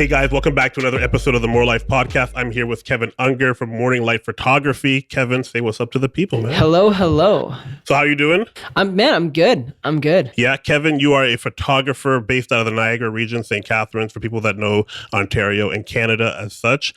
Hey guys, welcome back to another episode of the More Life Podcast. I'm here with Kevin Unger from Morning Light Photography. Kevin, say what's up to the people, man. Hello. So how you doing? I'm good. Yeah, Kevin, you are a photographer based out of the Niagara region, St. Catharines, for people that know Ontario and Canada as such.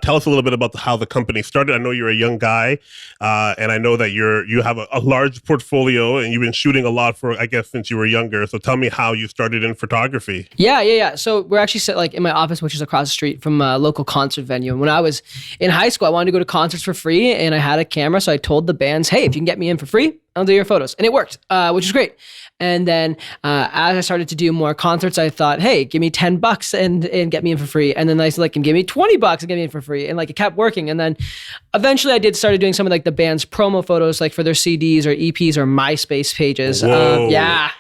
Tell us a little bit about how the company started. I know you're a young guy, and I know that you have a large portfolio, and you've been shooting a lot for, I guess, since you were younger. So tell me how you started in photography. Yeah. So we're actually like in my office, which is across the street from a local concert venue. And when I was in high school, I wanted to go to concerts for free, and I had a camera. So I told the bands, hey, if you can get me in for free, I'll do your photos. And it worked, which is great. And then as I started to do more concerts, I thought, hey, give me $10 and get me in for free. And then I said, like, give me $20 and get me in for free. And like, it kept working. And then eventually I started doing some of like the band's promo photos, like for their CDs or EPs or MySpace pages. Yeah.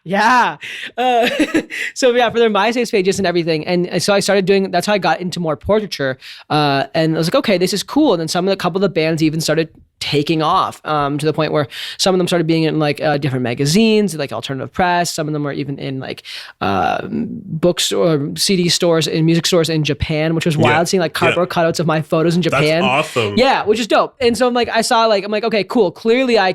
So yeah, for their MySpace pages and everything. And so I started doing, that's how I got into more portraiture. And I was like, okay, this is cool. And then a couple of the bands even started taking off to the point where some of them started being in like different magazines, like Alternative Press. Some of them were even in like books or CD stores and music stores in Japan, which was wild, seeing like cardboard cutouts of my photos in Japan. That's awesome. Yeah, which is dope. And so I'm like, okay, cool. Clearly I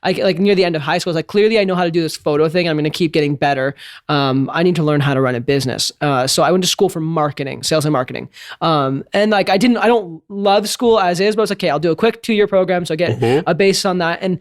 like near the end of high school, I was like, clearly I know how to do this photo thing. I'm going to keep getting better. I need to learn how to run a business. So I went to school for marketing, sales and marketing. And like, I don't love school as is, but I was like, okay, I'll do a quick 2-year program. So I get a base on that. And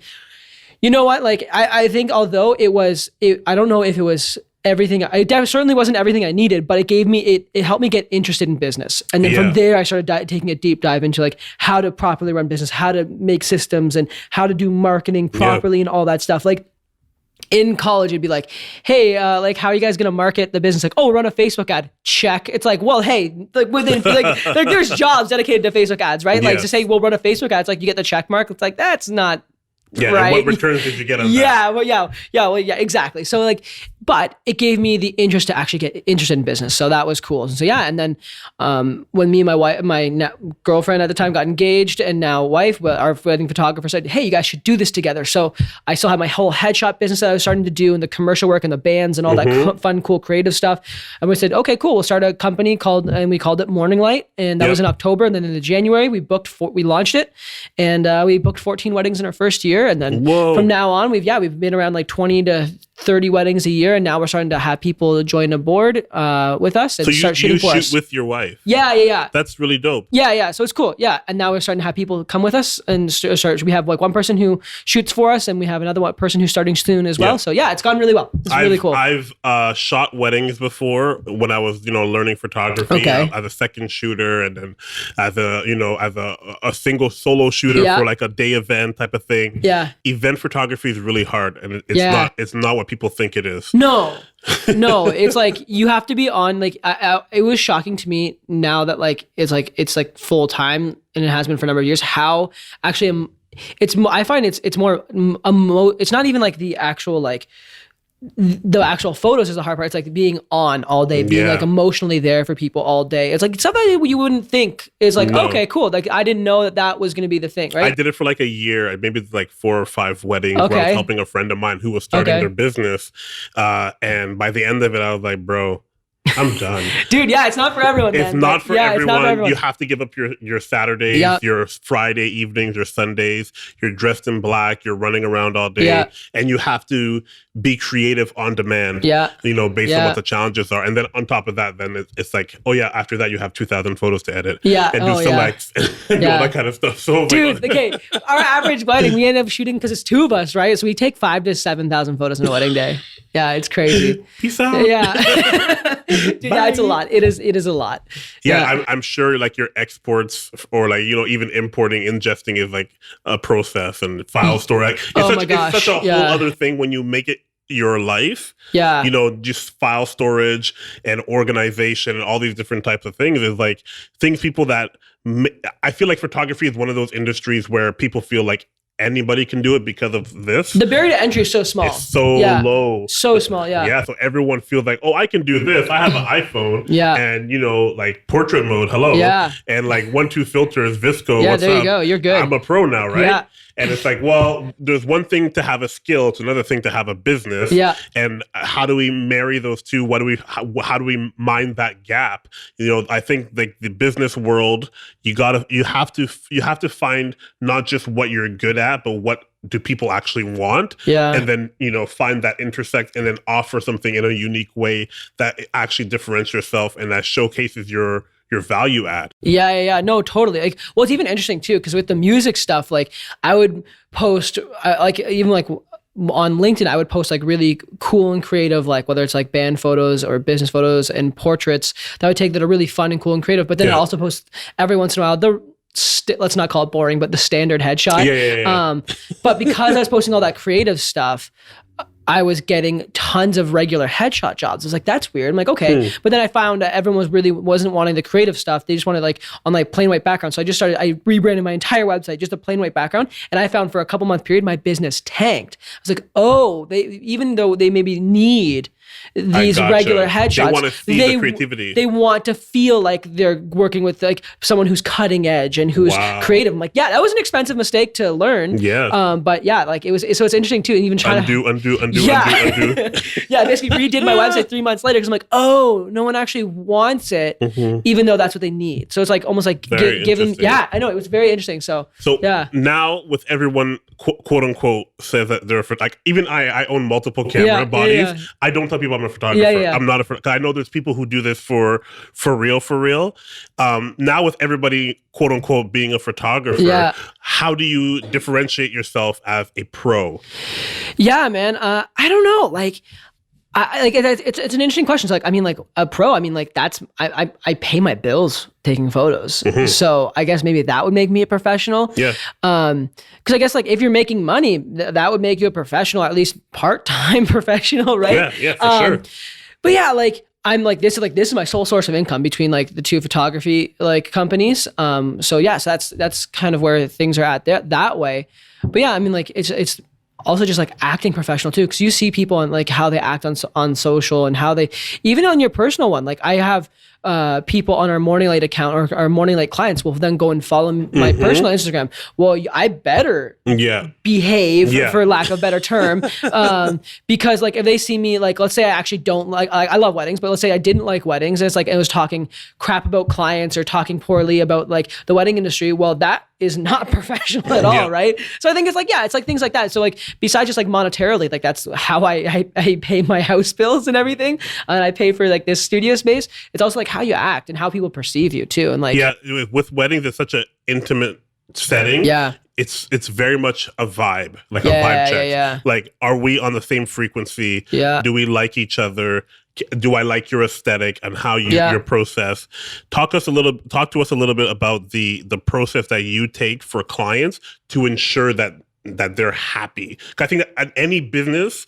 you know what? Like, I think although I don't know if it was everything, it certainly wasn't everything I needed, but it helped me get interested in business. And then from there, I started taking a deep dive into like how to properly run business, how to make systems and how to do marketing properly and all that stuff. Like, in college, it'd be like, hey, like, how are you guys going to market the business? Like, oh, run a Facebook ad. Check. It's like, well, hey, like within, like, there's jobs dedicated to Facebook ads, right? Like to say, we'll run a Facebook ad, it's like you get the check mark. It's like, that's not right. And what returns did you get on that? Yeah, exactly. So like, but it gave me the interest to actually get interested in business. So that was cool. So yeah, and then when me and my girlfriend at the time got engaged, and now wife, our wedding photographer said, hey, you guys should do this together. So I still had my whole headshot business that I was starting to do, and the commercial work and the bands and all that fun, cool, creative stuff. And we said, okay, cool, we'll start a company we called it Morning Light. And that was in October. And then in January, we launched it, and we booked 14 weddings in our first year. And then from now on, we've been around like 20 to 30 weddings a year, and now we're starting to have people join aboard with us and start shooting for us. So you shoot with your wife? Yeah. That's really dope. Yeah. So it's cool. Yeah, and now we're starting to have people come with us and start. We have like one person who shoots for us, and we have another person who's starting soon as well. Yeah. So yeah, it's gone really well. It's really cool. I've shot weddings before when I was learning photography as a second shooter, and then as a single solo shooter for like a day event type of thing. Yeah. Event photography is really hard, and it's not what people think it is. No, it's like you have to be on. Like, it was shocking to me now that it's like full time, and it has been for a number of years. How actually, I find it's more. It's not even like the actual photos is the hard part. It's like being on all day, being like emotionally there for people all day. It's like something you wouldn't think is like, okay, cool. Like, I didn't know that was going to be the thing, right? I did it for like a year, maybe like 4 or 5 weddings where I was helping a friend of mine who was starting their business. And by the end of it, I was like, bro, I'm done. Dude, yeah, it's not for everyone. It's not for everyone. You have to give up your Saturdays, your Friday evenings, your Sundays. You're dressed in black. You're running around all day. And you have to be creative on demand, based on what the challenges are. And then on top of that, then it's like, after that, you have 2,000 photos to edit. And do selects and all that kind of stuff. So, dude, okay, our average wedding, we end up shooting, because it's 2 of us, right? So we take 5,000 to 7,000 photos in a wedding day. Yeah, it's crazy. Peace out. Yeah. Dude, it's a lot. It is a lot. Yeah. I'm sure like your exports or like, even importing, ingesting is like a process and file storage. It's such a whole other thing when you make it your life. Yeah. Just file storage and organization and all these different types of things is like things I feel like photography is one of those industries where people feel like anybody can do it because of this. The barrier to entry is so small. It's so low. So small, Yeah, so everyone feels like, I can do this. I have an iPhone. And, like portrait mode, hello. Yeah. And like 1-2 filters, Visco, yeah, what's there up? You go. You're good. I'm a pro now, right? Yeah. And it's like, well, there's one thing to have a skill, it's another thing to have a business. Yeah. And how do we marry those two? How do we mind that gap? I think like the business world, you have to find not just what you're good at, but what do people actually want? Yeah. And then, find that intersect and then offer something in a unique way that actually differentiates yourself and that showcases your value add. Yeah. No, totally. Like, well, it's even interesting too, because with the music stuff, like I would post even like on LinkedIn, I would post like really cool and creative, like whether it's like band photos or business photos and portraits that I would take that are really fun and cool and creative. But then I also post every once in a while let's not call it boring, but the standard headshot. Yeah. But because I was posting all that creative stuff, I was getting tons of regular headshot jobs. I was like, that's weird. I'm like, okay. But then I found that everyone wasn't wanting the creative stuff. They just wanted like on like plain white background. So I rebranded my entire website, just a plain white background. And I found for a couple month period, my business tanked. I was like, oh, even though they maybe need these regular headshots, they want to see the creativity. They want to feel like they're working with like someone who's cutting edge and who's creative. I'm like, yeah, that was an expensive mistake to learn. Yeah. But yeah, like it was. So it's interesting too. And even trying undo. Yeah, I basically redid my website 3 months later because I'm like, oh, no one actually wants it, even though that's what they need. So it's like almost like give them. Yeah, I know, it was very interesting. So yeah. Now with everyone quote unquote says that they're like, even I own multiple camera bodies. Yeah. I don't tell people I'm a photographer. I'm not a photographer. I know there's people who do this for real. Now with everybody quote unquote being a photographer, how do you differentiate yourself as a pro? Yeah, man. I don't know. Like, it's an interesting question. So like, I mean, like a pro, I mean, like that's, I pay my bills taking photos. So I guess maybe that would make me a professional. Yeah. Cause I guess like if you're making money, that would make you a professional, at least part-time professional, right? Yeah, for sure. But yeah, like, I'm like, this is my sole source of income between like the two photography like companies. So that's kind of where things are at there that way. But yeah, I mean, like it's also just like acting professional too, because you see people and like how they act on social and how they, even on your personal one. Like I have people on our Morning Light account or our Morning Light clients will then go and follow my personal Instagram. Well, I better behave, for lack of a better term, because like if they see me, like let's say I actually don't like, I love weddings, but let's say I didn't like weddings, and it's like I was talking crap about clients or talking poorly about like the wedding industry. Well, that is not professional at all, right? So I think it's like, it's like things like that. So like besides just like monetarily, like that's how I pay my house bills and everything, and I pay for like this studio space. It's also like how you act and how people perceive you too. And like, with weddings, it's such an intimate setting. Yeah. It's very much a vibe, like a vibe check. Yeah. Like, are we on the same frequency? Yeah. Do we like each other? Do I like your aesthetic and how your process? Talk to us a little bit about the process that you take for clients to ensure that they're happy. I think that at any business,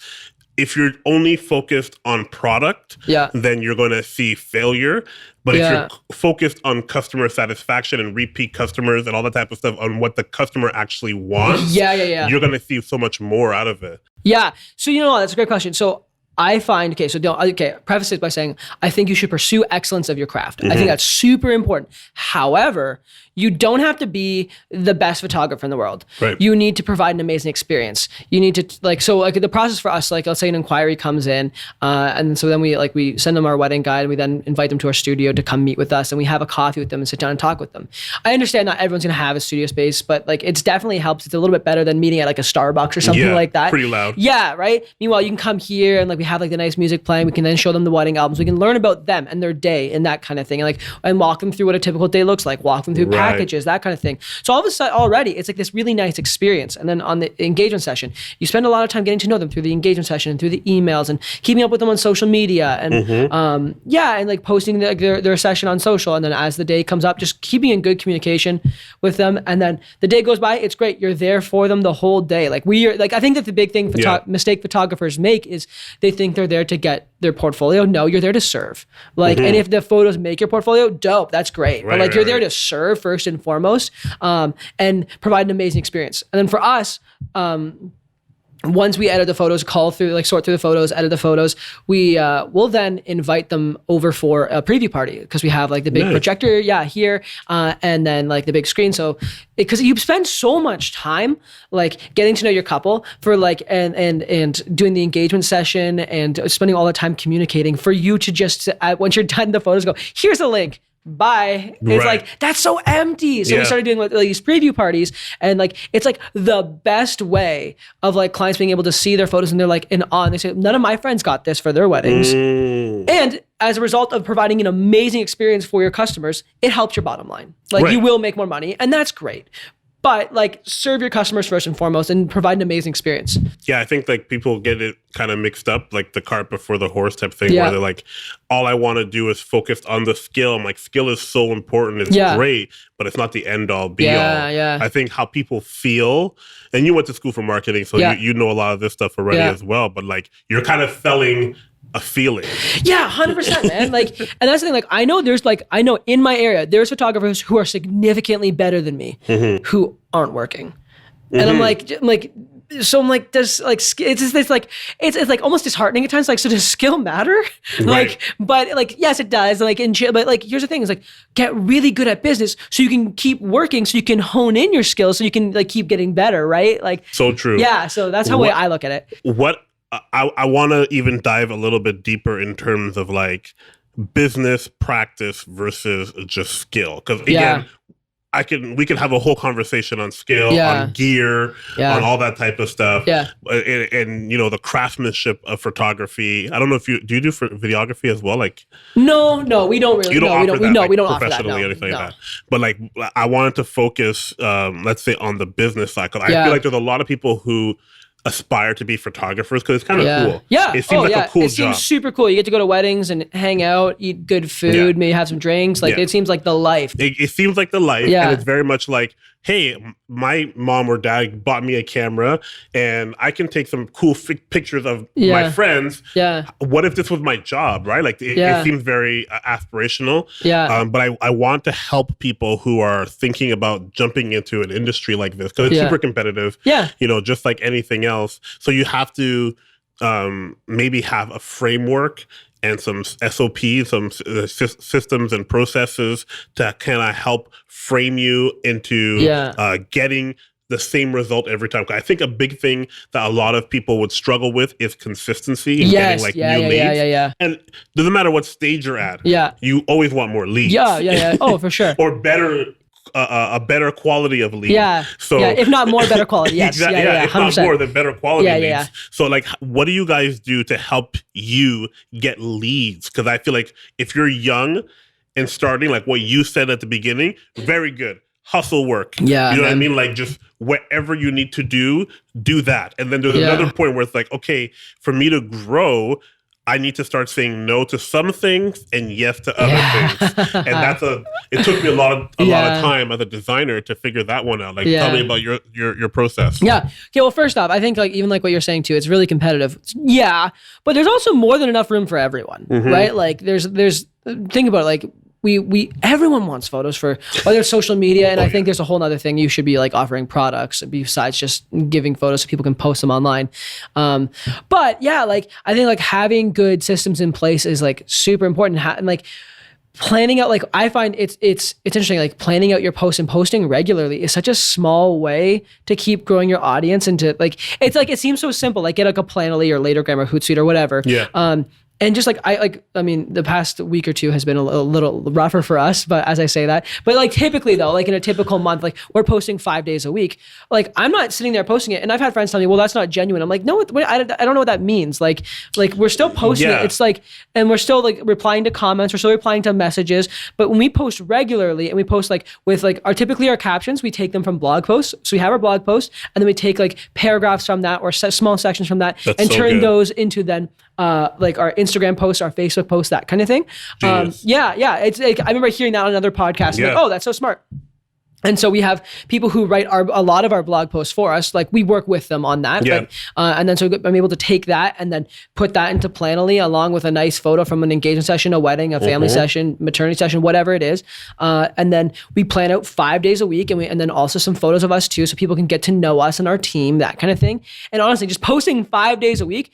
if you're only focused on product, then you're going to see failure. But if you're focused on customer satisfaction and repeat customers and all that type of stuff, on what the customer actually wants, you're going to see so much more out of it. Yeah. So, that's a great question. So I find, preface it by saying, I think you should pursue excellence of your craft. I think that's super important. However, you don't have to be the best photographer in the world. Right. You need to provide an amazing experience. You need to the process for us, like let's say an inquiry comes in, and so then we send them our wedding guide, and we then invite them to our studio to come meet with us, and we have a coffee with them and sit down and talk with them. I understand not everyone's gonna have a studio space, but like it's definitely helps. It's a little bit better than meeting at like a Starbucks or something like that. Pretty loud. Yeah, right? Meanwhile, you can come here and like we have like the nice music playing. We can then show them the wedding albums. We can learn about them and their day and that kind of thing. And walk them through what a typical day looks like, walk them through packages, that kind of thing. So all of a sudden already it's like this really nice experience. And then on the engagement session, you spend a lot of time getting to know them through the engagement session and through the emails and keeping up with them on social media and and like posting their session on social. And then as the day comes up, just keeping in good communication with them. And then the day goes by, it's great. You're there for them the whole day. Like I think that the big thing mistake photographers make is they think they're there to get their portfolio. No, you're there to serve. Like, and if the photos make your portfolio, dope, that's great. But like you're there to serve first and foremost, and provide an amazing experience. And then for us, once we edit the photos, sort through the photos, edit the photos, we will then invite them over for a preview party because we have like the big projector, here, and then like the big screen. So because you spend so much time like getting to know your couple for like and doing the engagement session and spending all the time communicating for you to just once you're done the photos, go, here's a link. Bye. It's like, that's so empty. So we started doing like these preview parties, and like it's like the best way of like clients being able to see their photos and they're like in awe. And they say, none of my friends got this for their weddings. And as a result of providing an amazing experience for your customers, it helps your bottom line. Like you will make more money, and that's great. But like serve your customers first and foremost and provide an amazing experience. Yeah, I think like people get it kind of mixed up, like the cart before the horse type thing, where they're like, all I want to do is focus on the skill. I'm like, skill is so important. It's great, but it's not the end all be all. I think how people feel, and you went to school for marketing, so you know a lot of this stuff already as well, but like you're kind of selling a feeling. 100%, man. Like, and that's the thing. Like, I know in my area, there's photographers who are significantly better than me who aren't working. And I'm like, does like, it's like almost disheartening at times. Like, so does skill matter? Like, but like, yes, it does. Like, but like, here's the thing is like, get really good at business so you can keep working, so you can hone in your skills, so you can like keep getting better. Right. Like, so true. Yeah. So that's how I look at it. I want to even dive a little bit deeper in terms of like business practice versus just skill. Because again, we could have a whole conversation on skill, on gear, on all that type of stuff. And you know, the craftsmanship of photography. I don't know if do you do videography as well? Like, no, we don't really. We don't offer that professionally or anything like that. But like, I wanted to focus, let's say, on the business cycle. I feel like there's a lot of people who aspire to be photographers because it's kind of cool. It seems like a cool job. It seems super cool. You get to go to weddings and hang out, eat good food, maybe have some drinks. Like it seems like the life. It seems like the life, and it's very much like, hey, my mom or dad bought me a camera and I can take some cool pictures of my friends. What if this was my job, right? Like it seems very aspirational. But I want to help people who are thinking about jumping into an industry like this because it's super competitive. You know, just like anything else. So you have to maybe have a framework and some SOPs, some systems and processes to kind of help frame you into getting the same result every time. I think a big thing that a lot of people would struggle with is consistency and getting like new leads. And it doesn't matter what stage you're at. You always want more leads. Oh, for sure. Or better. A better quality of leads. So if not more, better quality. Yes. Exactly. If 100%. Not more, than better quality leads. So like, what do you guys do to help you get leads? Because I feel like if you're young and starting, like what you said at the beginning, very good. Hustle work. You know what I mean? Like just whatever you need to do that. And then there's another point where it's like, okay, for me to grow, I need to start saying no to some things and yes to other things. And it took me a lot of time as a designer to figure that one out. Like tell me about your process. Okay, well, first off, I think like even like what you're saying too, it's really competitive. But there's also more than enough room for everyone, right? Like there's think about it, like we everyone wants photos for whether it's social media, and I think there's a whole other thing you should be like offering products besides just giving photos so people can post them online. But like I think like having good systems in place is like super important, and like planning out, like I find it's interesting, like planning out your posts and posting regularly is such a small way to keep growing your audience, and to like it's like it seems so simple, like get like a Planoly or Latergram or Hootsuite or whatever. And just like I mean, the past week or two has been a little rougher for us, but as I say that, but like typically though, like in a typical month, like we're posting 5 days a week. Like I'm not sitting there posting it, and I've had friends tell me, "Well, that's not genuine." I'm like, "No, I don't know what that means." Like we're still posting it. It's like, and we're still like replying to comments, we're still replying to messages. But when we post regularly, and we post like with like typically our captions, we take them from blog posts. So we have our blog post, and then we take like paragraphs from that or small sections from that, and turn those into then like our Instagram posts, our Facebook posts, that kind of thing. It's like, I remember hearing that on another podcast. Like, oh, that's so smart. And so we have people who write a lot of our blog posts for us. Like we work with them on that. Yeah. And then so I'm able to take that and then put that into Planoly along with a nice photo from an engagement session, a wedding, a family session, maternity session, whatever it is. And then we plan out 5 days a week and then also some photos of us too, so people can get to know us and our team, that kind of thing. And honestly, just posting 5 days a week,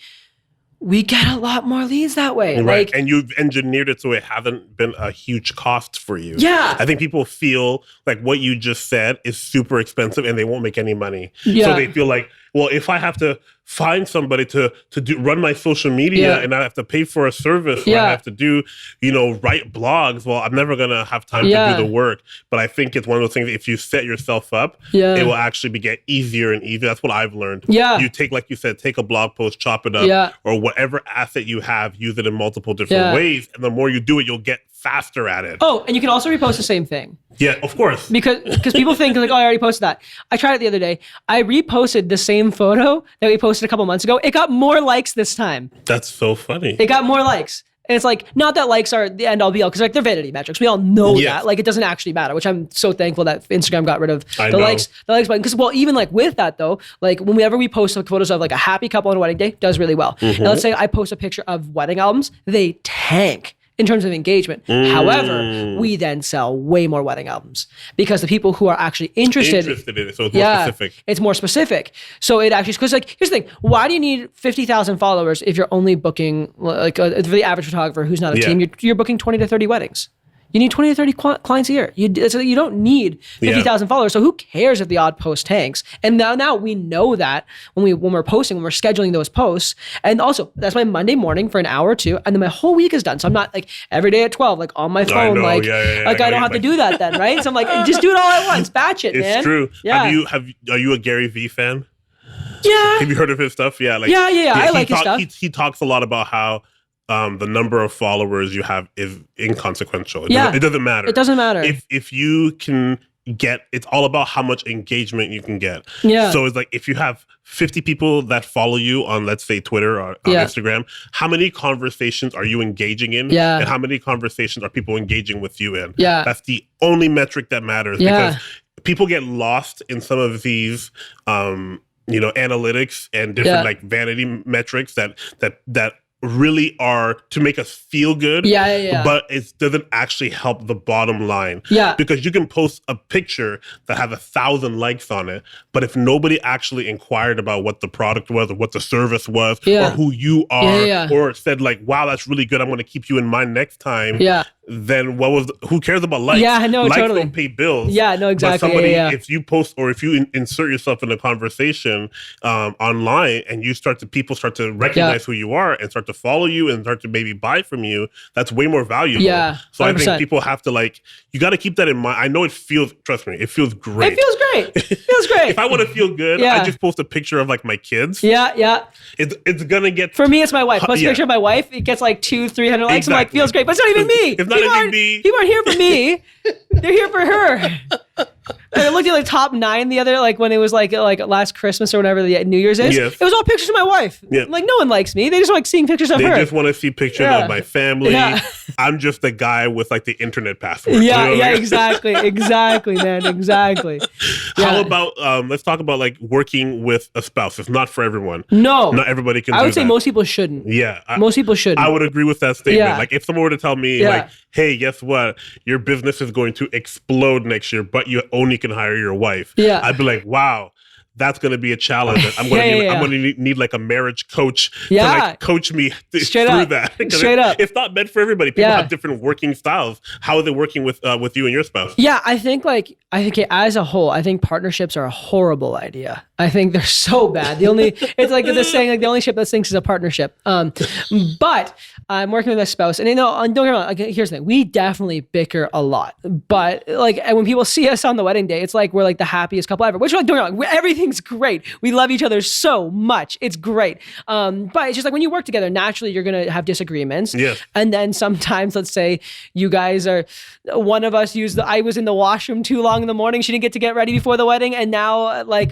we get a lot more leads that way. Right. Like, and you've engineered it so it hasn't been a huge cost for you. Yeah. I think people feel like what you just said is super expensive and they won't make any money. Yeah. So they feel like, well, if I have to find somebody to run my social media and I have to pay for a service or I have to do, write blogs, well, I'm never going to have time to do the work. But I think it's one of those things, if you set yourself up, it will actually get easier and easier. That's what I've learned. Yeah. You take, like you said, take a blog post, chop it up, or whatever asset you have, use it in multiple different ways. And the more you do it, you'll get faster at it. Oh, and you can also repost the same thing. Yeah, of course. Because people think like, oh, I already posted that. I tried it the other day. I reposted the same photo that we posted a couple months ago. It got more likes this time. That's so funny. It got more likes. And it's like, not that likes are the end all be all, because like they're vanity metrics. We all know that. Like it doesn't actually matter, which I'm so thankful that Instagram got rid of the likes button. Because even like with that though, like whenever we post like photos of like a happy couple on a wedding day, does really well. And let's say I post a picture of wedding albums, they tank in terms of engagement. However, we then sell way more wedding albums because the people who are actually interested in it, so it's more specific. It's more specific. So it actually, because like, here's the thing, why do you need 50,000 followers if you're only booking, like for the average photographer who's not a team, you're booking 20 to 30 weddings. You need 20 to 30 clients a year. You don't need 50,000 followers. So who cares if the odd post tanks? And now we know that when we're posting, when we're scheduling those posts. And also, that's my Monday morning for an hour or two. And then my whole week is done. So I'm not like every day at 12, like on my phone. I don't have to do that then, right? So I'm like, just do it all at once. Batch it, man. It's true. Yeah. Are you a Gary Vee fan? Yeah. Have you heard of his stuff? Yeah. I like his stuff. He talks a lot about how the number of followers you have is inconsequential. It doesn't matter. It doesn't matter. If you can it's all about how much engagement you can get. Yeah. So it's like if you have 50 people that follow you on, let's say, Twitter or on Instagram, how many conversations are you engaging in? Yeah. And how many conversations are people engaging with you in? Yeah. That's the only metric that matters because people get lost in some of these analytics and different like vanity metrics that really are to make us feel good, but it doesn't actually help the bottom line. Yeah. Because you can post a picture that has 1,000 likes on it, but if nobody actually inquired about what the product was or what the service was or who you are or said like, wow, that's really good, I'm going to keep you in mind next time, then who cares about likes? Yeah, no, likes totally. don't pay bills. Yeah, no, exactly. But somebody, if you post or if you insert yourself in a conversation online and people start to recognize who you are and start to follow you and start to maybe buy from you, that's way more valuable. Yeah, 100%. So I think people have to you got to keep that in mind. I know trust me, it feels great. It feels great. It feels great. If I want to feel good, I just post a picture of like my kids. Yeah. It's going to get... For me, it's my wife. Post a picture of my wife, it gets like 200-300 likes. Exactly. I'm like, feels great. But it's not even me. It's not even me. People aren't here for me. They're here for her. I looked at top 9 the other, when it was like last Christmas or whatever the New Year's is. Yes. It was all pictures of my wife. Yeah. Like no one likes me. They just like seeing pictures of her. They just want to see pictures of my family. Yeah. I'm just the guy with the internet password. Yeah, exactly, man, exactly. How about let's talk about working with a spouse. It's not for everyone. No, not everybody can. I would say most people shouldn't. Yeah, most people shouldn't. I would agree with that statement. Yeah. If someone were to tell me hey, guess what? Your business is going to explode next year, but you only can hire your wife. Yeah. I'd be like, wow, that's going to be a challenge. I'm going to need a marriage coach to coach me through that. Straight up. It's not meant for everybody. People have different working styles. How are they working with you and your spouse? Yeah, I think as a whole, I think partnerships are a horrible idea. I think they're so bad. It's like the saying, the only ship that sinks is a partnership. But I'm working with a spouse, and don't get me wrong. Here's the thing: we definitely bicker a lot. But when people see us on the wedding day, it's like we're the happiest couple ever. Which don't get me wrong, everything's great. We love each other so much. It's great. But it's just when you work together, naturally you're gonna have disagreements. Yeah. And then sometimes, let's say you guys are, one of us I was in the washroom too long in the morning. She didn't get ready before the wedding, and now we're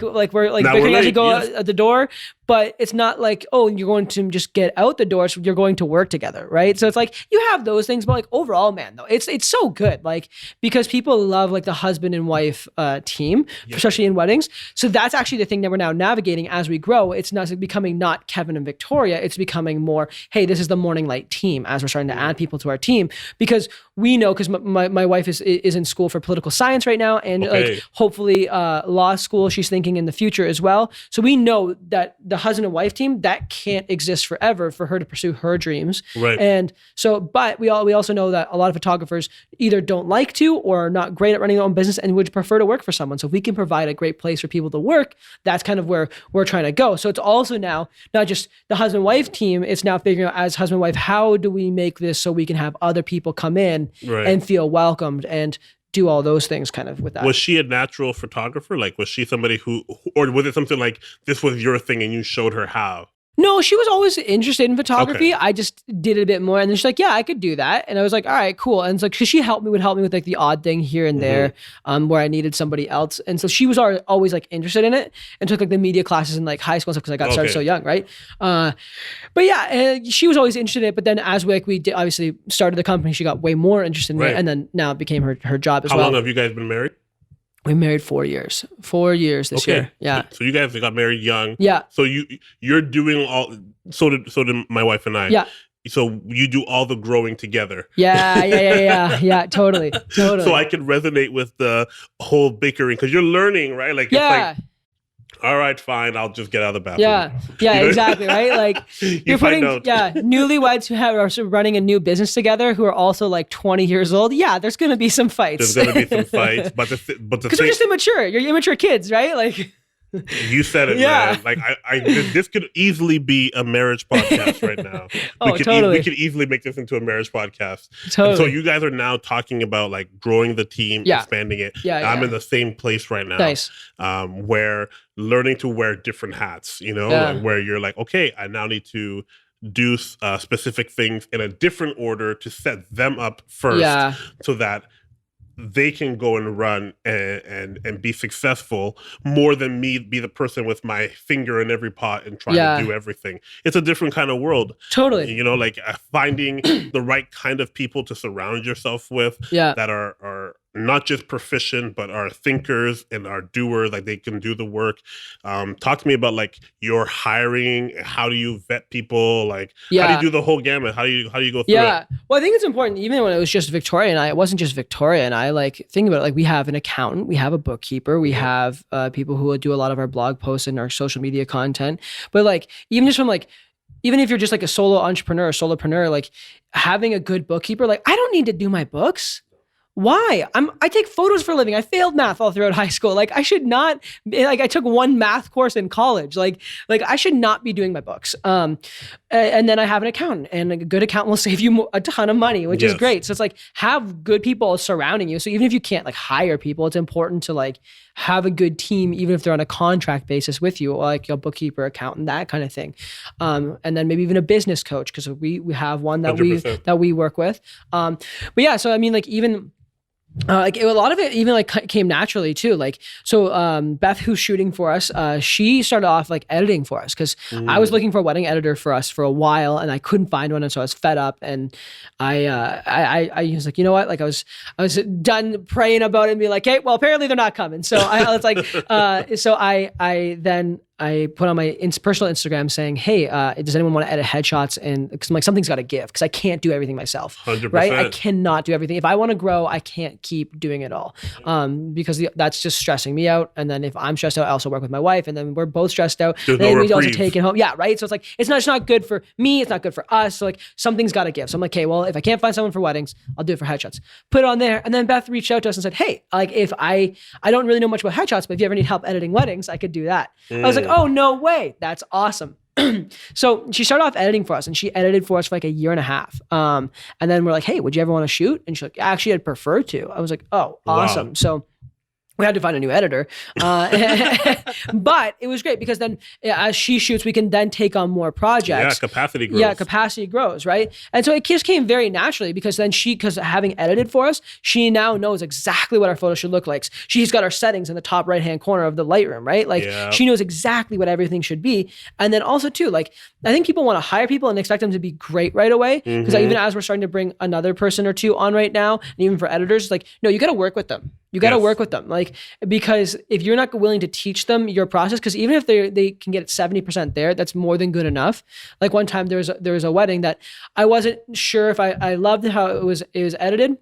bickering as you go at the door. But it's not you're going to just get out the door. So you're going to work together. together, right? So it's like you have those things, but like overall, man, though, it's so good, like because people love like the husband and wife team, especially in weddings. So that's actually the thing that we're now navigating as we grow. It's not becoming not Kevin and Victoria. It's becoming more, hey, this is the Morning Light team as we're starting to add people to our team, because we know, because my wife is in school for political science right now, and like hopefully law school, she's thinking in the future as well. So we know that the husband and wife team, that can't exist forever for her to pursue her dreams. Right. And so, but we also know that a lot of photographers either don't like to or are not great at running their own business and would prefer to work for someone. So if we can provide a great place for people to work, that's kind of where we're trying to go. So it's also now not just the husband wife team, it's now figuring out as husband wife, how do we make this so we can have other people come in and feel welcomed and do all those things kind of with that. Was she a natural photographer? Like, was she somebody who, or was it something like this was your thing and you showed her how? No, she was always interested in photography. I just did it a bit more. And then she's like, yeah, I could do that. And I was like, all right, cool. And it's like, cause she would help me with like the odd thing here and there, where I needed somebody else. And so she was always like interested in it and took like the media classes in like high school and stuff, cause I got started so young. Right. But yeah, she was always interested in it. But then as we did, obviously started the company, she got way more interested in it. And then now it became her job as well. How long have you guys been married? We married 4 years. 4 years this year. Yeah. So you guys got married young. Yeah. So you're doing all. So did my wife and I. Yeah. So you do all the growing together. Yeah. Totally. So I can resonate with the whole bickering because you're learning, right? Like, it's like, all right, fine, I'll just get out of the bathroom. Yeah, exactly, right? Like you're putting, newlyweds who are running a new business together who are also like 20 years old. Yeah, there's going to be some fights. There's going to be some fights, but because we're just immature. You're immature kids, right? Like. You said it, man. Like this could easily be a marriage podcast right now. Totally. We could easily make this into a marriage podcast. Totally. And so you guys are now talking about like growing the team, expanding it. I'm in the same place right now. Nice. Where learning to wear different hats, like where you're like, okay, I now need to do specific things in a different order to set them up first so that they can go and run and be successful more than me be the person with my finger in every pot and trying to do everything. It's a different kind of world. Totally. Like finding the right kind of people to surround yourself with that are not just proficient, but are thinkers and are doers, like they can do the work. Talk to me about like your hiring. How do you vet people? Like, how do you do the whole gamut? How do you go through it? Well, I think it's important, even when it was just Victoria and I, it wasn't just Victoria and I, like, think about it. Like we have an accountant, we have a bookkeeper, we have people who will do a lot of our blog posts and our social media content. But like, even if you're just like a solo entrepreneur or solopreneur, like having a good bookkeeper, like I don't need to do my books. Why? I take photos for a living. I failed math all throughout high school. Like I should not, like I took one math course in college. Like I should not be doing my books. And then I have an accountant, and a good accountant will save you a ton of money, which is great. So it's like, have good people surrounding you. So even if you can't like hire people, it's important to like have a good team, even if they're on a contract basis with you, like your bookkeeper, accountant, that kind of thing. And then maybe even a business coach, because we have one that 100%. we work with. But yeah, so I mean, like even like a lot of it even like came naturally too. Like, so Beth, who's shooting for us, she started off like editing for us because I was looking for a wedding editor for us for a while and I couldn't find one. And so I was fed up and I was like, you know what? Like I was done praying about it and be like, hey, well, apparently they're not coming. So I was like, so I put on my personal Instagram saying, hey, does anyone want to edit headshots? And because I'm like, something's got to give because I can't do everything myself. 100%. Right? I cannot do everything. If I want to grow, I can't keep doing it all because that's just stressing me out. And then if I'm stressed out, I also work with my wife and then we're both stressed out. There's then no we also take it home. Yeah, right? So it's like, it's not good for me. It's not good for us. So like something's got to give. So I'm like, okay, well, if I can't find someone for weddings, I'll do it for headshots. Put it on there. And then Beth reached out to us and said, hey, like if I don't really know much about headshots, but if you ever need help editing weddings, I could do that. I was like, oh, no way. That's awesome. So she started off editing for us and she edited for us for like a year and a half. And then we're like, hey, would you ever want to shoot? And she's like, actually, I'd prefer to. I was like, oh, awesome. Wow. So we had to find a new editor. But it was great because then as she shoots, we can then take on more projects. Yeah, capacity grows. Yeah, capacity grows, right? And so it just came very naturally because then because having edited for us, she now knows exactly what our photo should look like. She's got our settings in the top right-hand corner of the Lightroom, right? Like she knows exactly what everything should be. And then also too, like I think people want to hire people and expect them to be great right away. Because even as we're starting to bring another person or two on right now, and even for editors, like, no, you got to work with them. You got to work with them. Like, because if you're not willing to teach them your process, because even if they can get 70% there, that's more than good enough. Like one time there was a wedding that I wasn't sure if I loved how it was edited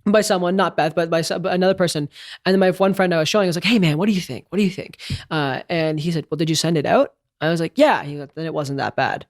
by someone, not Beth, but by another person. And then my one friend I was showing, I was like, hey man, what do you think? What do you think? And he said, well, did you send it out? I was like, yeah. He goes, then it wasn't that bad.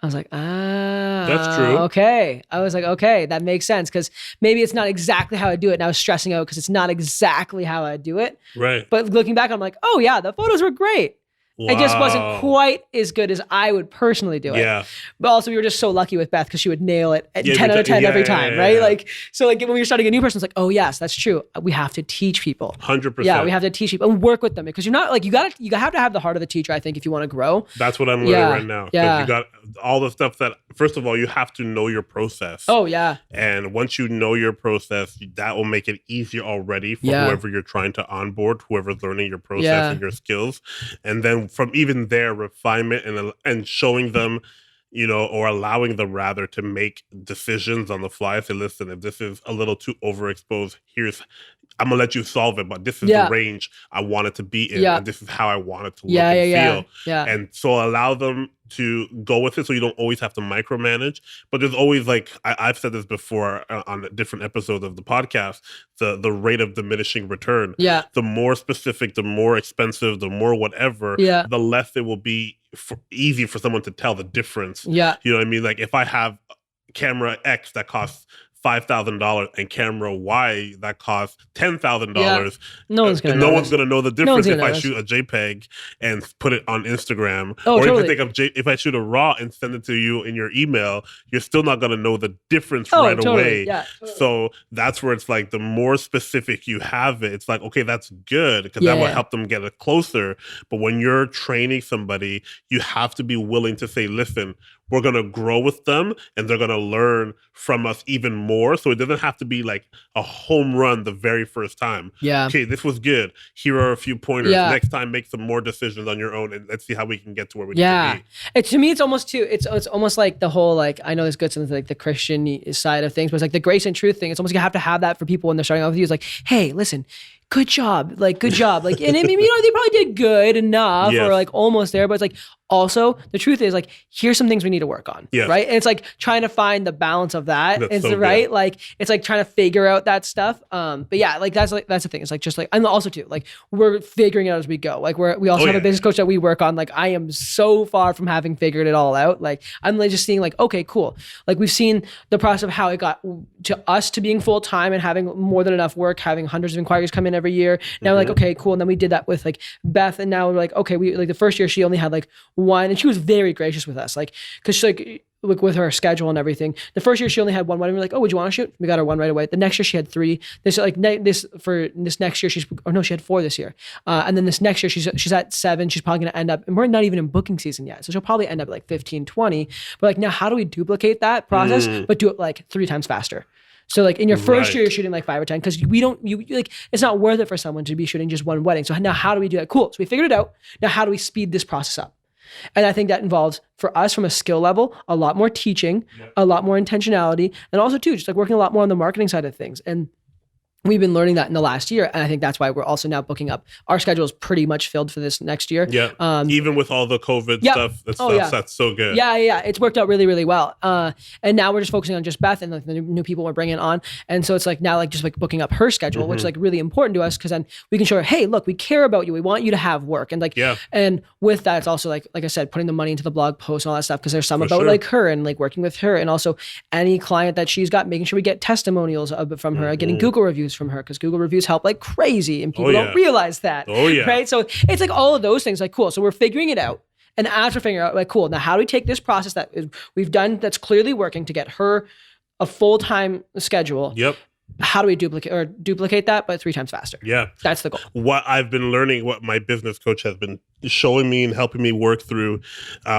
I was like, that's true. Okay. I was like, okay, that makes sense. Cause maybe it's not exactly how I do it. And I was stressing out because it's not exactly how I do it. Right. But looking back, I'm like, oh yeah, the photos were great. Wow. It just wasn't quite as good as I would personally do it. Yeah. But also we were just so lucky with Beth because she would nail it at 10 out of 10 every time, right? Yeah. Like, so like when you're starting a new person, it's like, oh yes, that's true. We have to teach people. 100%. Yeah, we have to teach people and work with them because you're not like, you have to have the heart of the teacher, I think, if you want to grow. That's what I'm learning right now. Yeah. You got all the stuff that, first of all, you have to know your process. Oh yeah. And once you know your process, that will make it easier already for whoever you're trying to onboard, whoever's learning your process and your skills. And then from even there, refinement and showing them, or allowing them rather to make decisions on the fly. Say, listen, if this is a little too overexposed, I'm gonna let you solve it, but this is the range I want it to be in, and this is how I want it to look and feel. Yeah. And so allow them to go with it, so you don't always have to micromanage. But there's always, like I've said this before on different episodes of the podcast, the rate of diminishing return. Yeah. The more specific, the more expensive, the more whatever, the less it will be easy for someone to tell the difference. Yeah. You know what I mean? Like if I have camera X that costs $5,000 and camera Y that costs $10,000. No one's gonna know the difference if I shoot a JPEG and put it on Instagram, or totally. If I shoot a RAW and send it to you in your email, you're still not gonna know the difference right away. Yeah, totally. So that's where it's like the more specific you have it, it's like, okay, that's good because that will help them get it closer. But when you're training somebody, you have to be willing to say, listen, we're going to grow with them and they're going to learn from us even more. So it doesn't have to be like a home run the very first time. Yeah. Okay, this was good. Here are a few pointers. Yeah. Next time, make some more decisions on your own and let's see how we can get to where we need to be. To me, it's almost it's almost like the whole, like, I know there's good something like the Christian side of things, but it's like the grace and truth thing. It's almost, you have to have that for people when they're starting out with you. It's like, hey, listen, good job. Like, good job. Like, and I mean, they probably did good enough or like almost there, but it's like, also, the truth is, like, here's some things we need to work on, right? And it's like trying to find the balance of that. That's so right? Good. Like, it's like trying to figure out that stuff. But yeah, like that's the thing. It's like, just like, and also too, like, we're figuring it out as we go. Like, we also have a business coach that we work on. Like, I am so far from having figured it all out. Like, I'm like just seeing like, okay, cool. Like, we've seen the process of how it got to us to being full time and having more than enough work, having hundreds of inquiries come in every year. Now we're like, okay, cool. And then we did that with like Beth, and now we're like, okay, we like the first year she only had like one, and she was very gracious with us, like, because she like with her schedule and everything. The first year she only had one wedding. We're like, oh, would you want to shoot? We got her one right away. The next year she had 3. This next year she had 4 this year. And then this next year she's at 7. She's probably going to end up, and we're not even in booking season yet, so she'll probably end up at like 15, 20. But like, now how do we duplicate that process but do it like 3 times faster? So like in your first year, you're shooting like 5 or 10 because it's not worth it for someone to be shooting just one wedding. So now how do we do that? Cool. So we figured it out. Now how do we speed this process up? And I think that involves, for us, from a skill level, a lot more teaching, a lot more intentionality, and also too, just like working a lot more on the marketing side of things. And we've been learning that in the last year. And I think that's why we're also now booking up. Our schedule is pretty much filled for this next year. Yeah. Even with all the COVID stuff, that's so good. Yeah. It's worked out really, really well. And now we're just focusing on just Beth and like the new people we're bringing on. And so it's like now like just like booking up her schedule, which is like really important to us because then we can show her, hey, look, we care about you. We want you to have work. And like, and with that, it's also like I said, putting the money into the blog post and all that stuff because there's some about like her and like working with her, and also any client that she's got, making sure we get testimonials from her, getting Google reviews from her, because Google reviews help like crazy and people don't realize that. Right? So it's like all of those things, like, cool. So we're figuring it out. And as we're figuring out, like, cool, now how do we take this process that we've done that's clearly working to get her a full-time schedule? how do we duplicate that, but 3 times faster? Yeah. That's the goal. What I've been learning, what my business coach has been showing me and helping me work through,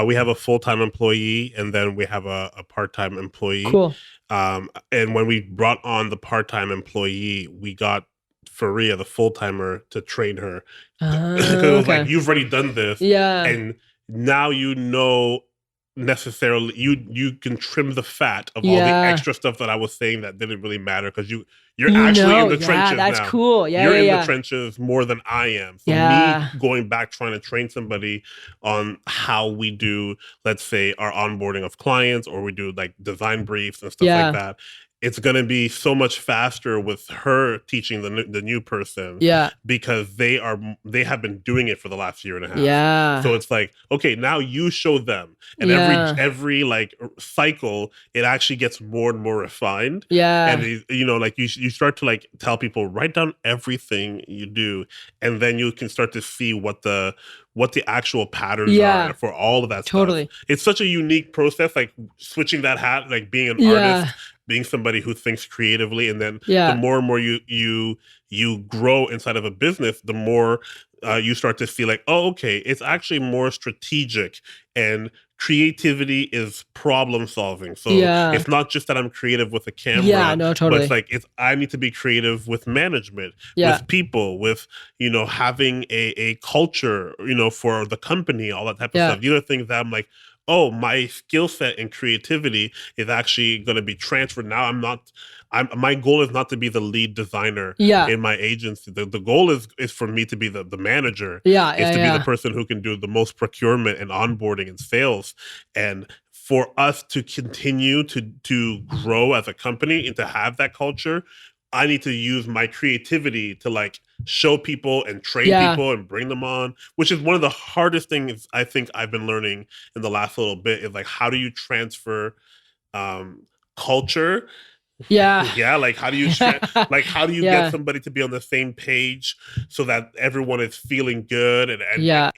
we have a full-time employee and then we have a part-time employee. Cool. And when we brought on the part-time employee, we got Faria, the full-timer, to train her. Because it was like, you've already done this. Yeah. And now you know necessarily you can trim the fat of all the extra stuff that I was saying that didn't really matter because you're actually in the trenches now. That's cool. You're in the trenches more than I am. So me going back trying to train somebody on how we do, let's say, our onboarding of clients, or we do like design briefs and stuff like that. It's going to be so much faster with her teaching the new person because they have been doing it for the last year and a half. Yeah. So it's like, okay, now you show them. And every like cycle, it actually gets more and more refined. Yeah. And you know, like you start to like tell people, write down everything you do. And then you can start to see what the actual patterns are for all of that stuff. It's such a unique process, like switching that hat, like being an artist, being somebody who thinks creatively, and then the more and more you grow inside of a business, the more you start to see like, oh, okay, it's actually more strategic, and creativity is problem solving. So it's not just that I'm creative with a camera, but it's like I need to be creative with management, with people, with having a culture, for the company, all that type of stuff. These are things that I'm like, oh, my skill set and creativity is actually going to be transferred. Now my goal is not to be the lead designer in my agency. The goal is for me to be the manager. Be the person who can do the most procurement and onboarding and sales. And for us to continue to grow as a company and to have that culture, I need to use my creativity to like show people and train people and bring them on, which is one of the hardest things I think I've been learning in the last little bit, is like, how do you transfer culture? Like how do you get somebody to be on the same page so that everyone is feeling good and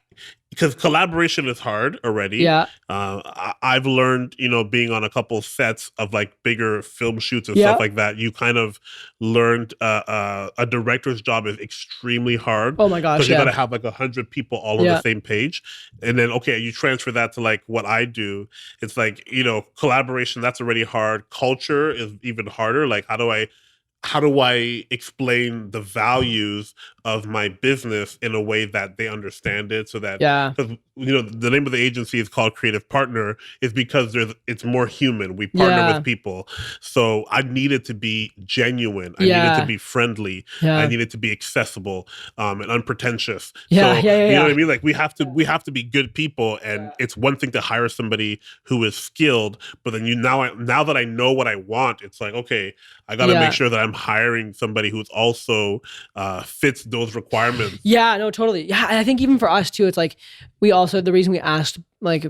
because collaboration is hard already. I've learned, being on a couple sets of like bigger film shoots and stuff like that, you kind of learned a director's job is extremely hard. Oh my gosh, because you got to have like 100 people all on the same page. And then, okay, you transfer that to like what I do. It's like, collaboration, that's already hard. Culture is even harder. Like, how do I explain the values of my business in a way that they understand it, so that because the name of the agency is called Creative Partner is because it's more human. We partner with people, so I needed to be genuine. I needed to be friendly. I needed to be accessible and unpretentious. You know what I mean? Like we have to be good people, and it's one thing to hire somebody who is skilled, but then now that I know what I want, it's like, okay, I got to make sure that I'm hiring somebody who's also fits those requirements. Yeah, no, totally. Yeah, and I think even for us too, it's like the reason we asked like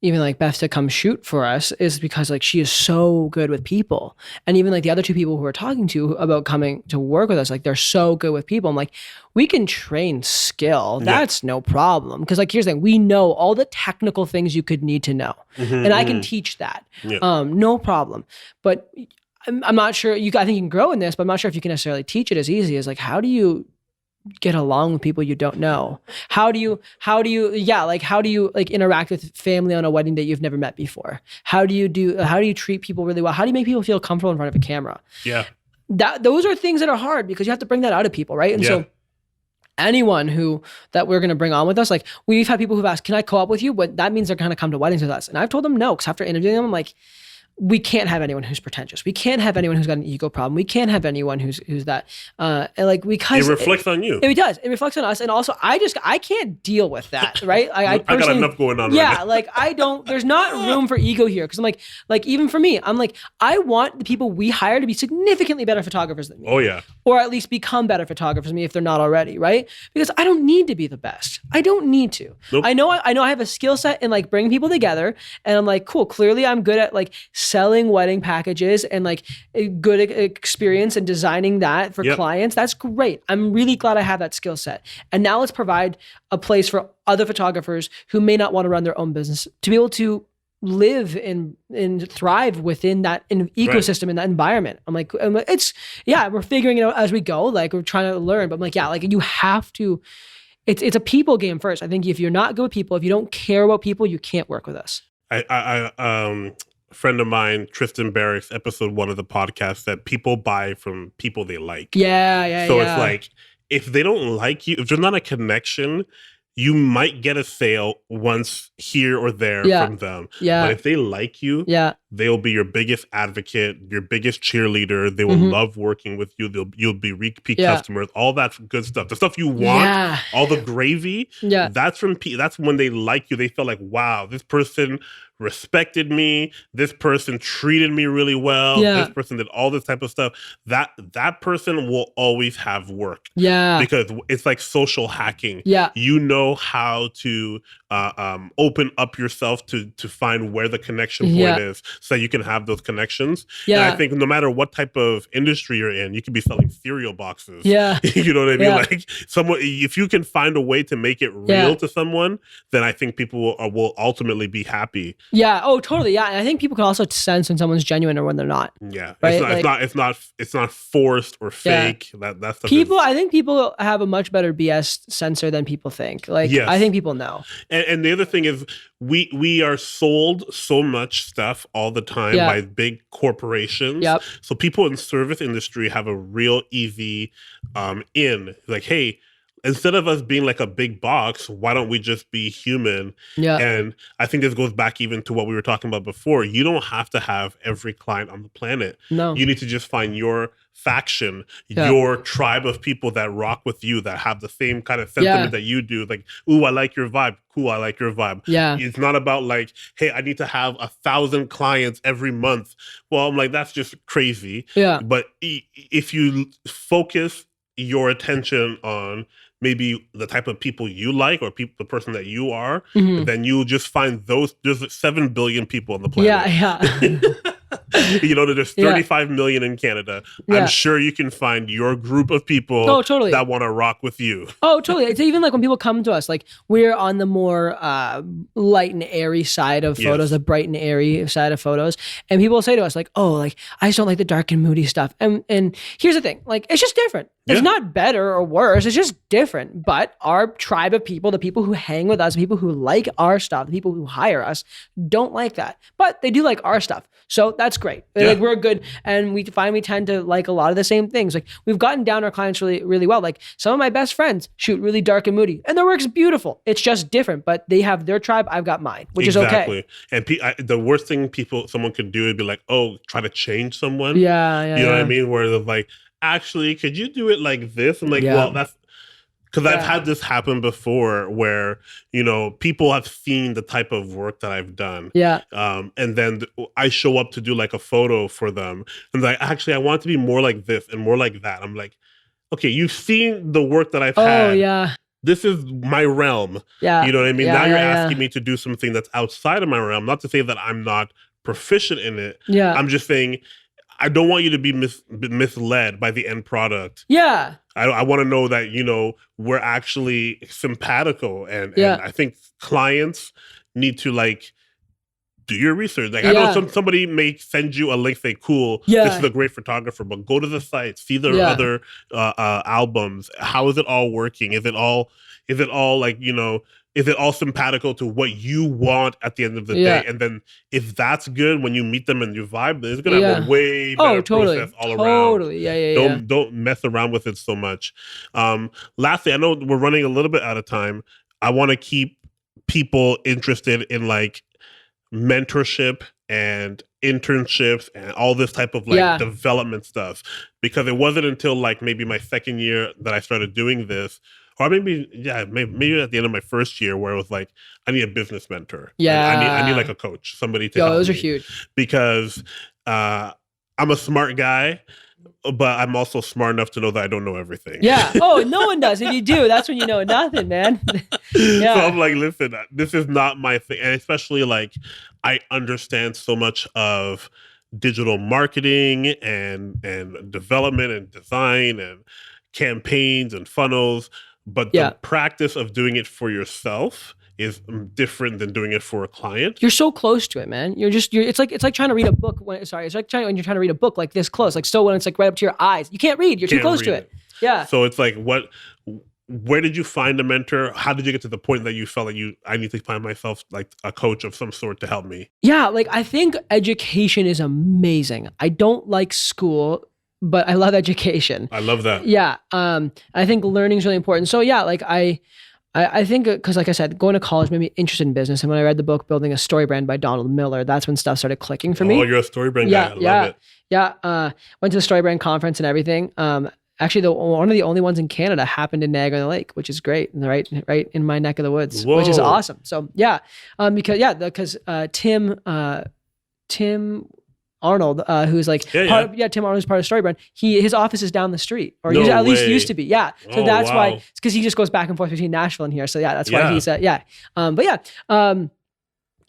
even like Beth to come shoot for us is because like she is so good with people, and even like the other 2 people who we're talking to about coming to work with us, like they're so good with people. I'm like, we can train skill. That's no problem. Because like here's the thing, we know all the technical things you could need to know, and I can teach that. No problem. But I'm not sure I think you can grow in this, but I'm not sure if you can necessarily teach it as easy as like, how do you get along with people you don't know? How do you like interact with family on a wedding that you've never met before? How do you treat people really well? How do you make people feel comfortable in front of a camera? Those are things that are hard because you have to bring that out of people, right? And so anyone that we're going to bring on with us, like we've had people who've asked, can I co-op with you? But that means they're going to come to weddings with us. And I've told them no, because after interviewing them, I'm like, we can't have anyone who's pretentious. We can't have anyone who's got an ego problem. We can't have anyone who's that. And like, because it reflects on you. It does. It reflects on us. And also, I can't deal with that, right? I got enough going on. Yeah, right now. Like there's not room for ego here. Because I'm like even for me, I'm like, I want the people we hire to be significantly better photographers than me. Oh yeah. Or at least become better photographers than me if they're not already, right? Because I don't need to be the best. I don't need to. Nope. I know I have a skill set in like bringing people together, and I'm like, cool. Clearly, I'm good at like selling wedding packages and like a good experience and designing that for clients. That's great. I'm really glad I have that skill set. And now let's provide a place for other photographers who may not want to run their own business to be able to live and thrive within that ecosystem, in that environment. I'm like, we're figuring it out as we go. Like, we're trying to learn, but I'm like, yeah, like you have to, it's a people game first. I think if you're not good with people, if you don't care about people, you can't work with us. A friend of mine, Tristan Barrick's episode 1 of the podcast, said people buy from people they like. Yeah. So it's like, if they don't like you, if there's not a connection, you might get a sale once here or there from them. Yeah. But if they like you, they'll be your biggest advocate, your biggest cheerleader. They will love working with you. You'll be repeat customers, all that good stuff. The stuff you want, all the gravy, that's when they like you. They feel like, wow, this person respected me. This person treated me really well. This person did all this type of stuff. That person will always have work. Because it's like social hacking. You know how to open up yourself to find where the connection point is, so you can have those connections. And I think no matter what type of industry you're in, you could be selling cereal boxes. You know what I mean? Like, if you can find a way to make it real to someone, then I think people will ultimately be happy. Oh, totally. And I think people can also sense when someone's genuine or when they're not. Right? It's not forced or fake. That's people. I think people have a much better BS sensor than people think. Like, I think people know. And the other thing is, we are sold so much stuff all the time by big corporations. So people in service industry have a real easy in. Like, hey, instead of us being like a big box, why don't we just be human? And I think this goes back even to what we were talking about before. You don't have to have every client on the planet. No. You need to just find your faction, your tribe of people that rock with you, that have the same kind of sentiment that you do. Like, ooh, I like your vibe. Cool, I like your vibe. It's not about like, hey, I need to have 1,000 clients every month. Well, I'm like, that's just crazy. But if you focus your attention on maybe the type of people you like, or the person that you are, then you'll just find there's 7 billion people on the planet. You know, there's 35 million in Canada. I'm sure you can find your group of people that want to rock with you. Totally. It's even like when people come to us, like, we're on the more light and airy side of photos, the bright and airy side of photos. And people will say to us, like, oh, like, I just don't like the dark and moody stuff. And here's the thing, like, it's just different. It's not better or worse. It's just different. But our tribe of people, the people who hang with us, the people who like our stuff, the people who hire us, don't like that. But they do like our stuff. So that's great. Like, we're good. And we tend to like a lot of the same things. Like, we've gotten down our clients really, really well. Like, some of my best friends shoot really dark and moody, and their work's beautiful. It's just different. But they have their tribe. I've got mine, which is okay. And the worst thing someone could do is be like, oh, try to change someone. You know what I mean? Where they're like, actually, could you do it like this? I'm like, well, that's because I've had this happen before, where, you know, people have seen the type of work that I've done. And then I show up to do like a photo for them, and like, actually, I want it to be more like this and more like that. I'm like, okay, you've seen the work that I've had. This is my realm. You know what I mean? Now you're asking me to do something that's outside of my realm. Not to say that I'm not proficient in it. I'm just saying, I don't want you to be misled by the end product. I want to know that, you know, we're actually simpatico. And I think clients need to, like, do your research. Like, I know somebody may send you a link, say, cool, this is a great photographer, but go to the site, see their other albums. How is it all working? Is it all like, you know, is it all simpatico to what you want at the end of the day? And then if that's good, when you meet them and you vibe, it's going to have a way better process all around. Don't mess around with it so much. Lastly, I know we're running a little bit out of time. I want to keep people interested in, like, mentorship and internships and all this type of, like, development stuff, because it wasn't until, like, maybe my second year that I started doing this. Or maybe at the end of my first year, where it was like, I need a business mentor. I need like a coach, somebody to help those me. Are huge. Because I'm a smart guy, but I'm also smart enough to know that I don't know everything. Oh, no one does. If you do, that's when you know nothing, man. So I'm like, listen, this is not my thing. And especially, like, I understand so much of digital marketing and development and design and campaigns and funnels. But the practice of doing it for yourself is different than doing it for a client. You're so close to it, man. It's like trying to read a book when it's like when you're trying to read a book like this close, like still when it's like right up to your eyes. You can't read. You're too close to it. Yeah. So it's like, where did you find a mentor? How did you get to the point that you felt like I need to find myself like a coach of some sort to help me? Yeah, like I think education is amazing. I don't like school, but I love education. I love that. Yeah. I think learning is really important. So yeah, like I think, because like I said, going to college made me interested in business. And when I read the book, Building a Story Brand by Donald Miller, that's when stuff started clicking for me. Oh, you're a story brand guy. I love it. Yeah. Went to the Story Brand conference and everything. Actually, one of the only ones in Canada happened in Niagara-on-the-Lake, which is great, right in my neck of the woods, which is awesome. So yeah, because Tim Arnold, who's like Tim Arnold's part of Story Brand. His office is down the street, or at least used to be. Yeah, so that's why. It's because he just goes back and forth between Nashville and here. So yeah, that's why he's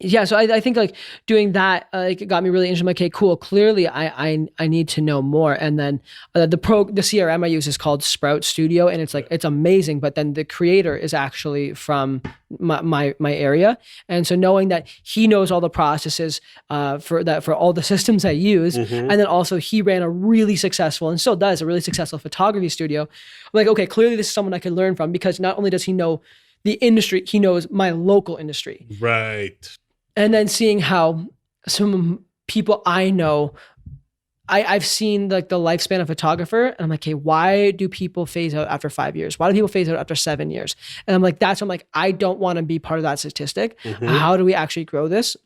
yeah, so I think like doing that like it got me really interested. I'm like, okay, cool. Clearly, I need to know more. And then the CRM I use is called Sprout Studio, and it's like it's amazing. But then the creator is actually from my area, and so knowing that he knows all the processes for all the systems I use, and then also he ran a really successful and still does a really successful photography studio. I'm like, okay, clearly this is someone I can learn from, because not only does he know the industry, he knows my local industry. Right. And then seeing how some people I know, I've seen like the lifespan of a photographer, and I'm like, okay, why do people phase out after 5 years? Why do people phase out after 7 years? And I'm like, I don't want to be part of that statistic. How do we actually grow this?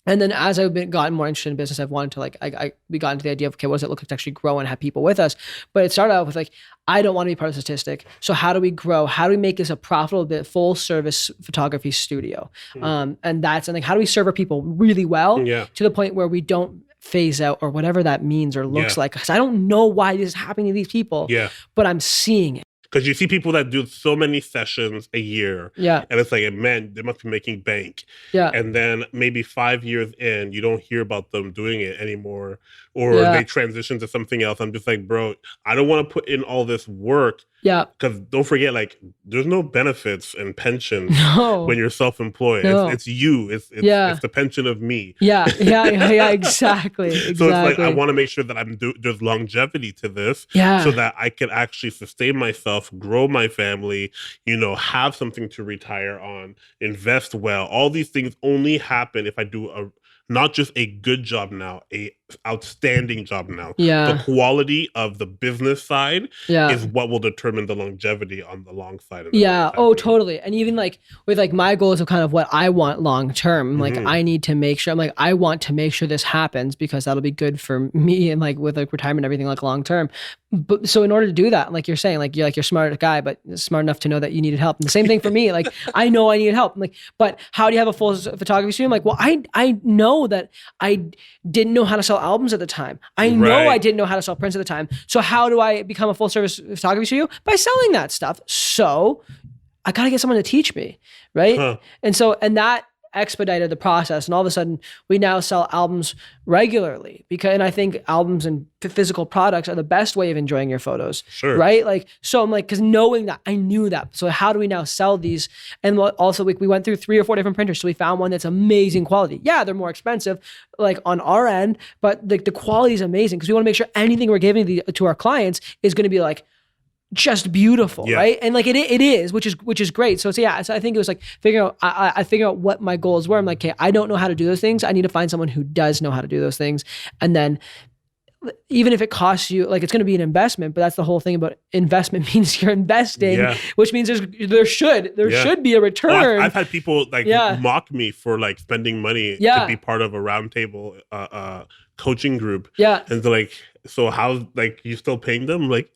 And then as I've gotten more interested in business, I've wanted to we got into the idea of, okay, what does it look like to actually grow and have people with us? But it started out with like, I don't want to be part of the statistic. So how do we grow? How do we make this a profitable full service photography studio? And like, how do we serve our people really well to the point where we don't phase out or whatever that means or looks like? Because I don't know why this is happening to these people, but I'm seeing it. Because you see people that do so many sessions a year. Yeah. And it's like, man, they must be making bank. Yeah. And then maybe 5 years in, you don't hear about them doing it anymore. Or they transition to something else. I'm just like, bro, I don't want to put in all this work. Yeah. Because don't forget, like, there's no benefits and pensions when you're self-employed. No. It's you. It's the pension of me. Yeah. Exactly. So it's like, I want to make sure that there's longevity to this. Yeah. So that I can actually sustain myself, grow my family, have something to retire on, invest well. All these things only happen if I do not just a good job now, a outstanding job now. Yeah. The quality of the business side is what will determine the longevity on the long side of it. Yeah. Oh, totally. And even like with like my goals of kind of what I want long term, like I need to make sure, I want to make sure this happens, because that'll be good for me and like with like retirement and everything like long term. But so in order to do that, like you're saying, you're a smart guy, but smart enough to know that you needed help. And the same thing for me, like I know I needed help. I'm like, but how do you have a full photography studio? I'm like, well, I know that I didn't know how to sell albums at the time. I know I didn't know how to sell prints at the time. So how do I become a full service photography studio? By selling that stuff. So I got to get someone to teach me. Right. Huh. And that expedited the process, and all of a sudden we now sell albums regularly, and I think albums and physical products are the best way of enjoying your photos. Sure. Right? Like, so I'm like, because knowing that, I knew that. So how do we now sell these? And also we went through 3 or 4 different printers. So we found one that's amazing quality. Yeah, they're more expensive, like on our end, but the quality is amazing, because we want to make sure anything we're giving to our clients is going to be like just beautiful, right? And like it is, which is great. So I think it was like I figured out what my goals were. I'm like, okay, I don't know how to do those things. I need to find someone who does know how to do those things. And then even if it costs you, like, it's going to be an investment, but that's the whole thing about investment, means you're investing, which means there should be a return. Well, I've had people mock me for like spending money to be part of a roundtable coaching group. Yeah. And they're like, so how, like, you still paying them? I'm like,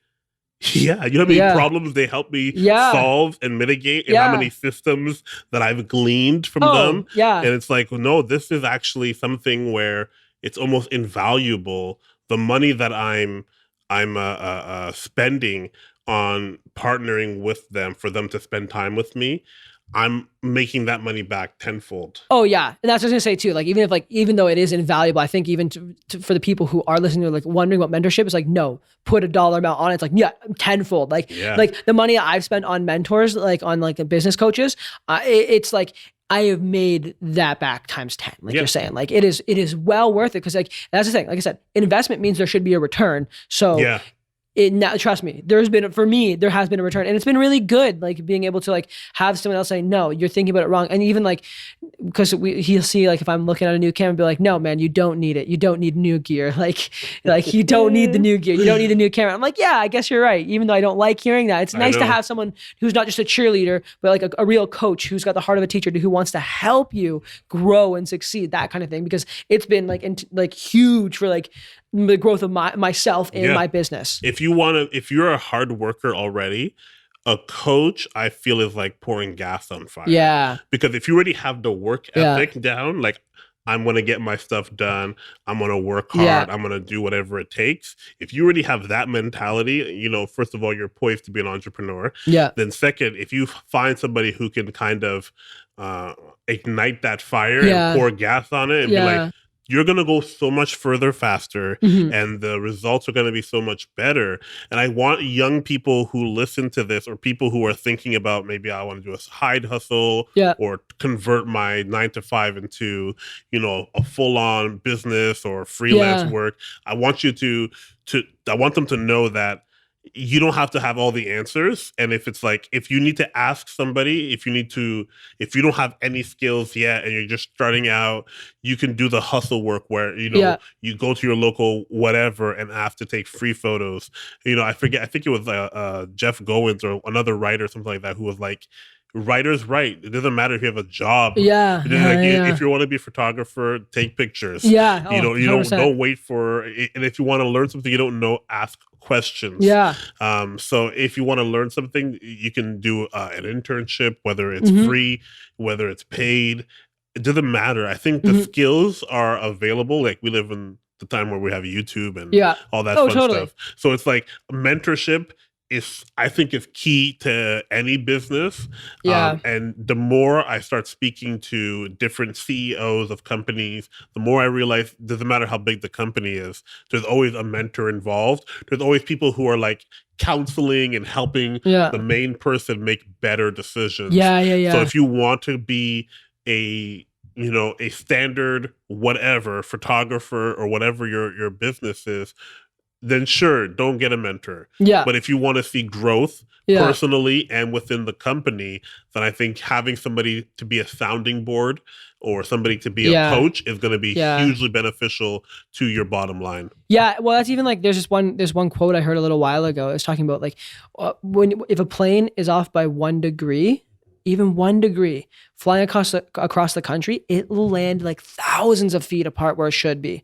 yeah, you know how many problems they help me solve and mitigate, and how many systems that I've gleaned from them. Yeah. And it's like, no, this is actually something where it's almost invaluable. The money that I'm spending on partnering with them for them to spend time with me, I'm making that money back tenfold. Oh yeah, and that's what I was gonna say too. Like even though it is invaluable, I think even for the people who are listening to like wondering what mentorship is, like no, put a dollar amount on it. It's like yeah, tenfold. Like the money I've spent on mentors, like on like business coaches, it's like I have made that back times 10. Like you're saying, like it is well worth it because like that's the thing. Like I said, investment means there should be a return. So. Now, trust me, there has been a return, and it's been really good. Like being able to like have someone else say, no, you're thinking about it wrong. And even like, because he'll see like if I'm looking at a new camera, be like, no, man, you don't need it. You don't need new gear. Like you don't need the new gear. You don't need the new camera. I'm like, yeah, I guess you're right. Even though I don't like hearing that, it's nice to have someone who's not just a cheerleader, but like a real coach who's got the heart of a teacher who wants to help you grow and succeed, that kind of thing. Because it's been like huge for like the growth of myself and my business. If you're a hard worker already, a coach, I feel, is like pouring gas on fire. Yeah. Because if you already have the work ethic down, like I'm going to get my stuff done, I'm going to work hard, I'm going to do whatever it takes. If you already have that mentality, first of all, you're poised to be an entrepreneur. Yeah. Then second, if you find somebody who can kind of ignite that fire and pour gas on it and be like, you're going to go so much further faster and the results are going to be so much better. And I want young people who listen to this or people who are thinking about maybe I want to do a side hustle or convert my 9-to-5 into, a full-on business or freelance work. I want you I want them to know that you don't have to have all the answers. And if you need to ask somebody, if you don't have any skills yet and you're just starting out, you can do the hustle work where, you go to your local whatever and ask to take free photos. I forget, I think it was Jeff Goins or another writer or something like that who was like, writers write. It doesn't matter if you have a job. If you want to be a photographer, take pictures. Don't wait for it. And if you want to learn something you don't know, ask questions. So if you want to learn something, you can do an internship, whether it's free, whether it's paid. It doesn't matter. I think the skills are available. Like we live in the time where we have YouTube and all that fun stuff. So it's like mentorship I think is key to any business. And the more I start speaking to different CEOs of companies, the more I realize it doesn't matter how big the company is. There's always a mentor involved. There's always people who are like counseling and helping the main person make better decisions. So if you want to be a standard whatever photographer or whatever your business is, then sure, don't get a mentor. But if you want to see growth personally and within the company, then I think having somebody to be a sounding board or somebody to be a coach is going to be hugely beneficial to your bottom line. Well, that's even like there's one quote I heard a little while ago. It was talking about like if a plane is off by 1 degree, even 1 degree flying across the country, it will land like thousands of feet apart where it should be.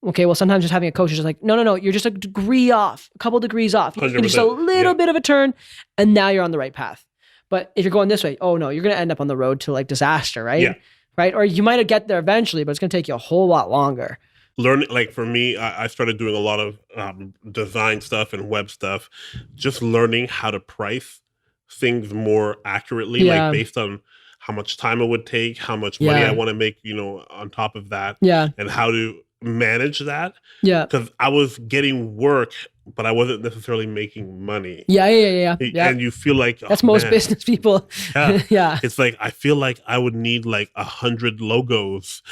Okay, well, sometimes just having a coach is just like, no, you're just a degree off, a couple degrees off. You just a little bit of a turn, and now you're on the right path. But if you're going this way, oh no, you're going to end up on the road to like disaster, right? Right? Or you might get there eventually, but it's going to take you a whole lot longer. Learning, like for me, I started doing a lot of design stuff and web stuff, just learning how to price things more accurately, like based on how much time it would take, how much money I want to make, on top of that, and how to manage that. Because I was getting work, but I wasn't necessarily making money. And you feel like that's most business people. It's like I feel like I would need like 100 logos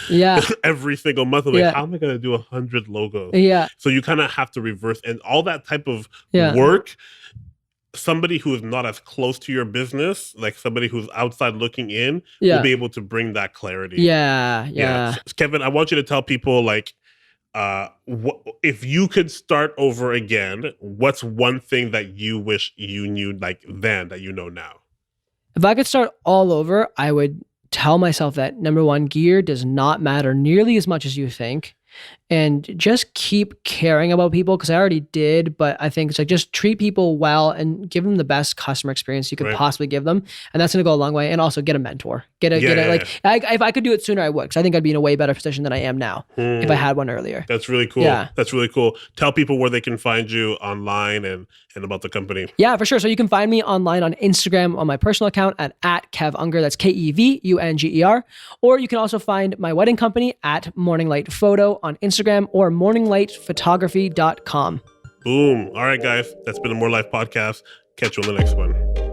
every single month. I'm like, how am I going to do 100 logos? So you kind of have to reverse and all that type of work. Somebody who is not as close to your business, like somebody who's outside looking in, will be able to bring that clarity. So, Kevin, I want you to tell people like, if you could start over again, what's one thing that you wish you knew like then that you know now? If I could start all over, I would tell myself that number one, gear does not matter nearly as much as you think. and just keep caring about people, because I already did, but I think it's like just treat people well and give them the best customer experience you could possibly give them, and that's going to go a long way. And also get a mentor, if I could do it sooner, I would, because I think I'd be in a way better position than I am now if I had one earlier. That's really cool. That's really cool. Tell people where they can find you online and about the company. Yeah, for sure. So you can find me online on Instagram on my personal account at @KevUnger. That's KEVUNGER. Or you can also find my wedding company at Morning Light Photo on Instagram, or morninglightphotography.com. Boom. All right, guys. That's been a More Life podcast. Catch you on the next one.